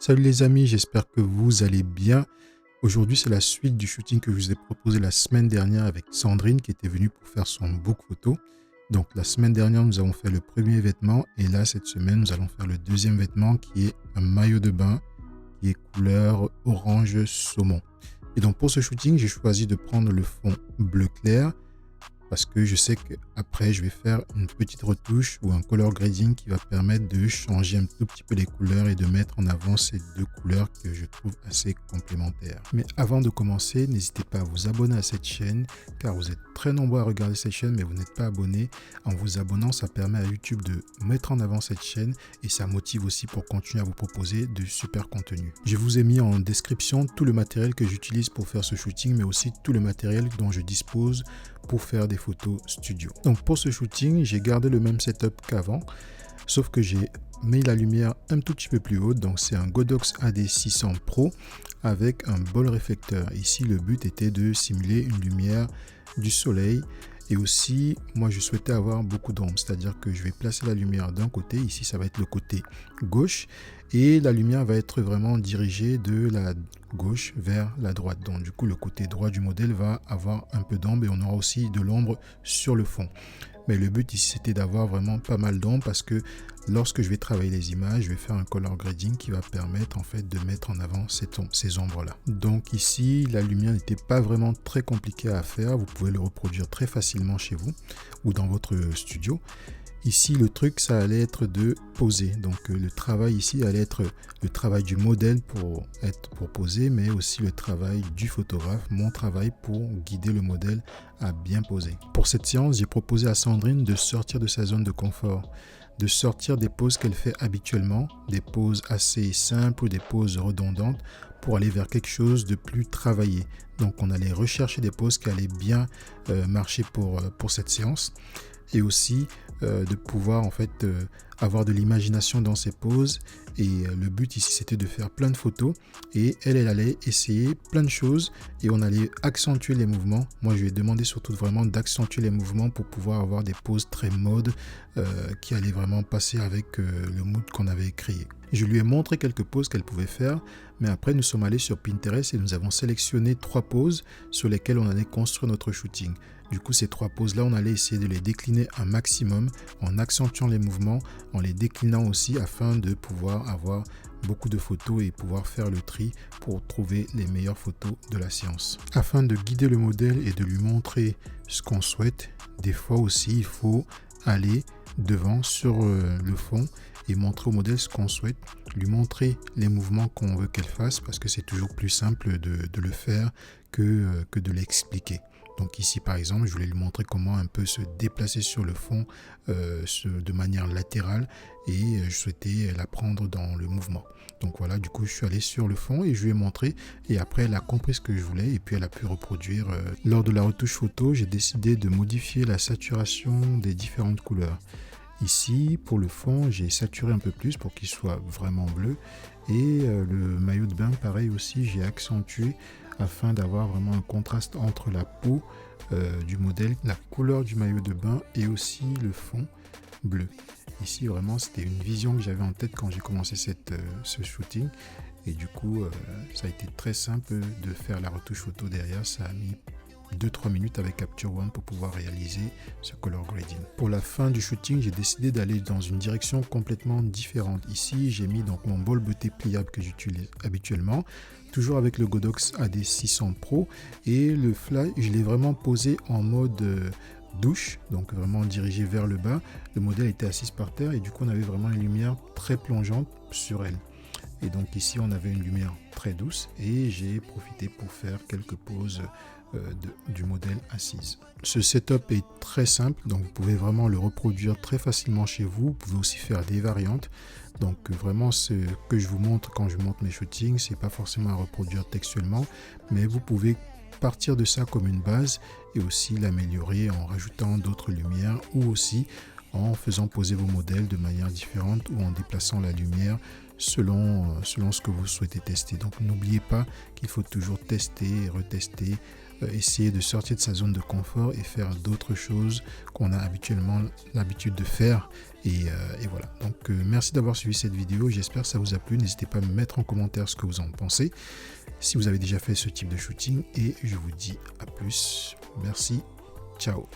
Salut les amis, j'espère que vous allez bien. Aujourd'hui, c'est la suite du shooting que je vous ai proposé la semaine dernière avec Sandrine qui était venue pour faire son book photo. Donc la semaine dernière, nous avons fait le premier vêtement et là, cette semaine, nous allons faire le deuxième vêtement qui est un maillot de bain qui est couleur orange saumon. Et donc pour ce shooting, j'ai choisi de prendre le fond bleu clair parce que je sais qu'après, je vais faire une petite retouche ou un color grading qui va permettre de changer un tout petit peu les couleurs et de mettre en avant ces deux couleurs que je trouve assez complémentaires. Mais avant de commencer, n'hésitez pas à vous abonner à cette chaîne car vous êtes très nombreux à regarder cette chaîne mais vous n'êtes pas abonné. En vous abonnant, ça permet à YouTube de mettre en avant cette chaîne et ça motive aussi pour continuer à vous proposer de super contenus. Je vous ai mis en description tout le matériel que j'utilise pour faire ce shooting mais aussi tout le matériel dont je dispose pour faire des photos studio. Donc pour ce shooting, j'ai gardé le même setup qu'avant, sauf que j'ai mis la lumière un tout petit peu plus haute. Donc c'est un Godox AD600 Pro avec un bol réflecteur. Ici, le but était de simuler une lumière du soleil. Et aussi, moi, je souhaitais avoir beaucoup d'ombre, c'est-à-dire que je vais placer la lumière d'un côté. Ici, ça va être le côté gauche. Et la lumière va être vraiment dirigée de la gauche vers la droite. Donc, du coup, le côté droit du modèle va avoir un peu d'ombre et on aura aussi de l'ombre sur le fond. Mais le but ici, c'était d'avoir vraiment pas mal d'ombre parce que lorsque je vais travailler les images, je vais faire un color grading qui va permettre en fait de mettre en avant ces ombres-là. Donc ici, la lumière n'était pas vraiment très compliquée à faire. Vous pouvez le reproduire très facilement chez vous ou dans votre studio. Ici, le truc, ça allait être de poser. Donc, le travail ici allait être le travail du modèle pour poser, mais aussi le travail du photographe, mon travail pour guider le modèle à bien poser. Pour cette séance, j'ai proposé à Sandrine de sortir de sa zone de confort, de sortir des poses qu'elle fait habituellement, des poses assez simples ou des poses redondantes, pour aller vers quelque chose de plus travaillé. Donc, on allait rechercher des poses qui allaient bien marcher pour cette séance. Et aussi de pouvoir en fait avoir de l'imagination dans ses poses et le but ici c'était de faire plein de photos et elle allait essayer plein de choses et on allait accentuer les mouvements. Moi je lui ai demandé surtout vraiment d'accentuer les mouvements pour pouvoir avoir des poses très mode qui allaient vraiment passer avec le mood qu'on avait créé. Je lui ai montré quelques poses qu'elle pouvait faire, mais après nous sommes allés sur Pinterest et nous avons sélectionné 3 poses sur lesquelles on allait construire notre shooting. Du coup, ces 3 poses-là, on allait essayer de les décliner un maximum en accentuant les mouvements, en les déclinant aussi afin de pouvoir avoir beaucoup de photos et pouvoir faire le tri pour trouver les meilleures photos de la séance. Afin de guider le modèle et de lui montrer ce qu'on souhaite, des fois aussi, il faut aller devant sur le fond et montrer au modèle ce qu'on souhaite, lui montrer les mouvements qu'on veut qu'elle fasse parce que c'est toujours plus simple de le faire que de l'expliquer. Donc ici par exemple, je voulais lui montrer comment un peu se déplacer sur le fond de manière latérale et je souhaitais la prendre dans le mouvement. Donc voilà, du coup je suis allé sur le fond et je lui ai montré et après elle a compris ce que je voulais et puis elle a pu reproduire. Lors de la retouche photo, j'ai décidé de modifier la saturation des différentes couleurs. Ici, pour le fond, j'ai saturé un peu plus pour qu'il soit vraiment bleu. Et le maillot de bain, pareil aussi, j'ai accentué afin d'avoir vraiment un contraste entre la peau du modèle, la couleur du maillot de bain et aussi le fond bleu. Ici, vraiment, c'était une vision que j'avais en tête quand j'ai commencé ce shooting. Et du coup, ça a été très simple de faire la retouche photo derrière. Ça a mis 2-3 minutes avec Capture One pour pouvoir réaliser ce color grading. Pour la fin du shooting, j'ai décidé d'aller dans une direction complètement différente. Ici, j'ai mis donc mon bol beauté pliable que j'utilise habituellement, toujours avec le Godox AD600 Pro et le fly, je l'ai vraiment posé en mode douche, donc vraiment dirigé vers le bas. Le modèle était assis par terre et du coup, on avait vraiment une lumière très plongeante sur elle. Et donc ici, on avait une lumière très douce et j'ai profité pour faire quelques poses du modèle assise. Ce setup est très simple, donc vous pouvez vraiment le reproduire très facilement chez vous. Vous pouvez aussi faire des variantes. Donc vraiment, ce que je vous montre quand je monte mes shootings, c'est pas forcément à reproduire textuellement, mais vous pouvez partir de ça comme une base et aussi l'améliorer en rajoutant d'autres lumières ou aussi en faisant poser vos modèles de manière différente ou en déplaçant la lumière selon ce que vous souhaitez tester. Donc n'oubliez pas qu'il faut toujours tester, retester, essayer de sortir de sa zone de confort et faire d'autres choses qu'on a habituellement l'habitude de faire. Et voilà. Donc merci d'avoir suivi cette vidéo. J'espère que ça vous a plu. N'hésitez pas à me mettre en commentaire ce que vous en pensez, si vous avez déjà fait ce type de shooting. Et je vous dis à plus. Merci. Ciao.